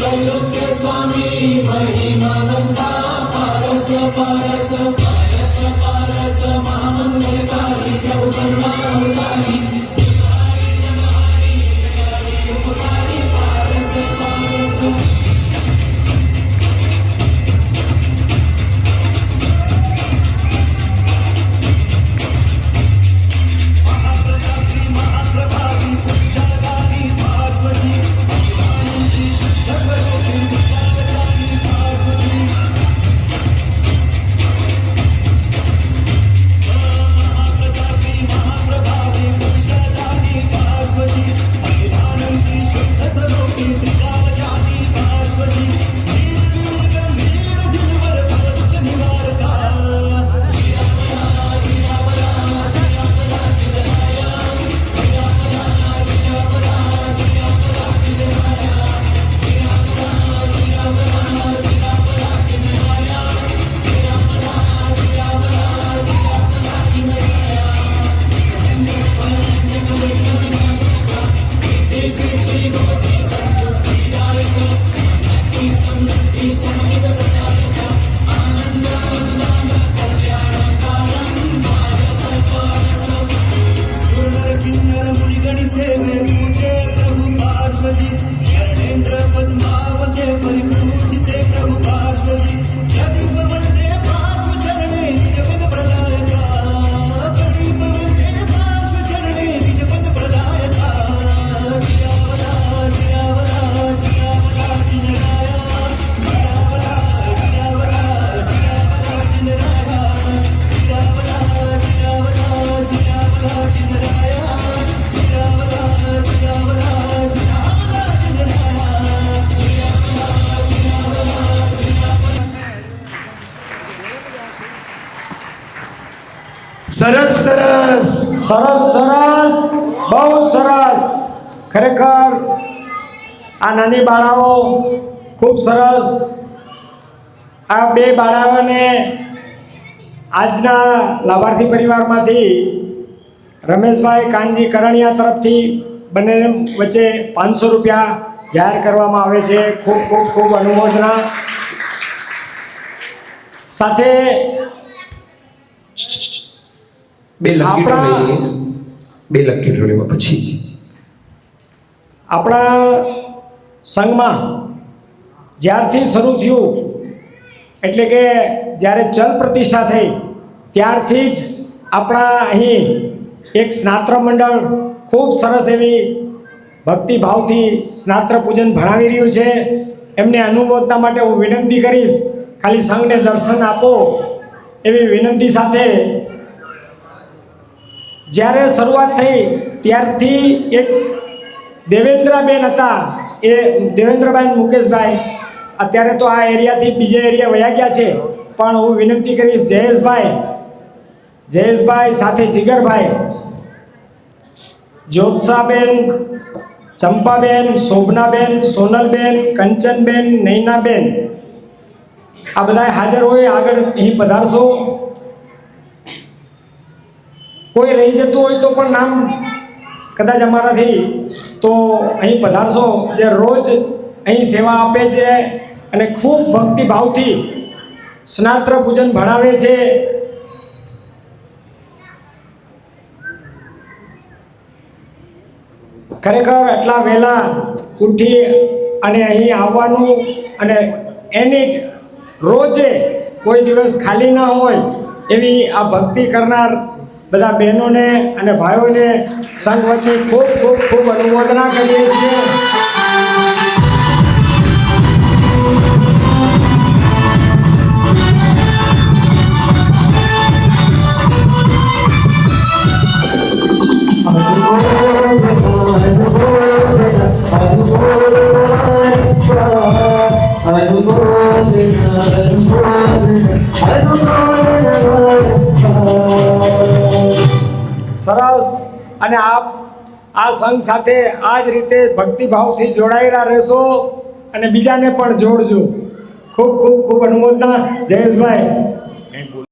त्रैलोक्य स्वामी महिमानंदा पारस पारस पारस पारस महामंगलकारी प्रभु करुणा अवतारी સરસ સરસ સરસ સરસ બહુ સરસ ખરેખર આ નાની બાળાઓ ખૂબ સરસ આ બે બાળાઓને આજના લાભાર્થી પરિવારમાંથી રમેશભાઈ કાનજી કરણિયા તરફથી બંને વચ્ચે 500 રૂપિયા જાહેર કરવામાં આવે છે ખૂબ ખૂબ ખૂબ અનુમોદના સાથે બે લકી લેવા પછી આપણા સંઘમાં જ્યારથી શરૂ થયું એટલે કે જ્યારે ચલ પ્રતિષ્ઠા થઈ ત્યારથી જ આપણા અહીં એક સ્નાત્ર મંડળ ખૂબ સરસ એવી ભક્તિભાવથી સ્નાત્ર પૂજન ભણાવી રહ્યું છે એમને અનુમોદના માટે હું વિનંતી કરીશ ખાલી સંઘને દર્શન આપો એવી વિનંતી સાથે જ્યારે શરૂઆત થઈ ત્યારથી એક દેવેન્દ્રબેન હતા એ દેવેન્દ્રભાઈ મુકેશભાઈ અત્યારે તો આ એરિયાથી બીજા એરિયા વયા ગયા છે પણ હું વિનંતી કરીશ જયેશભાઈ સાથે જીગરભાઈ જ્યોત્સાબેન ચંપાબેન શોભનાબેન સોનલબેન કંચનબેન નૈનાબેન આ બધા હાજર હોય આગળ અહીં પધારશો કોઈ રહી જતું હોય તો પણ નામ કદાચ અમારાથી તો અહીં પધારશો જે રોજ અહીં સેવા આપે છે અને ખૂબ ભક્તિભાવથી સ્નાત્ર પૂજન ભણાવે છે ખરેખર આટલા વહેલા ઉઠી અને અહીં આવવાનું અને એની રોજે કોઈ દિવસ ખાલી ન હોય એવી આ ભક્તિ કરનાર બધા બહેનોને અને ભાઈઓને સંઘ વતી ખૂબ ખૂબ ખૂબ અનુમોદના કરીએ છીએ સરસ અને આપ આ સંઘ સાથે આ જ રીતે ભક્તિભાવથી જોડાયેલા રહેશો અને બીજાને પણ જોડજો ખૂબ ખૂબ ખૂબ અનુમોદના જયેશભાઈ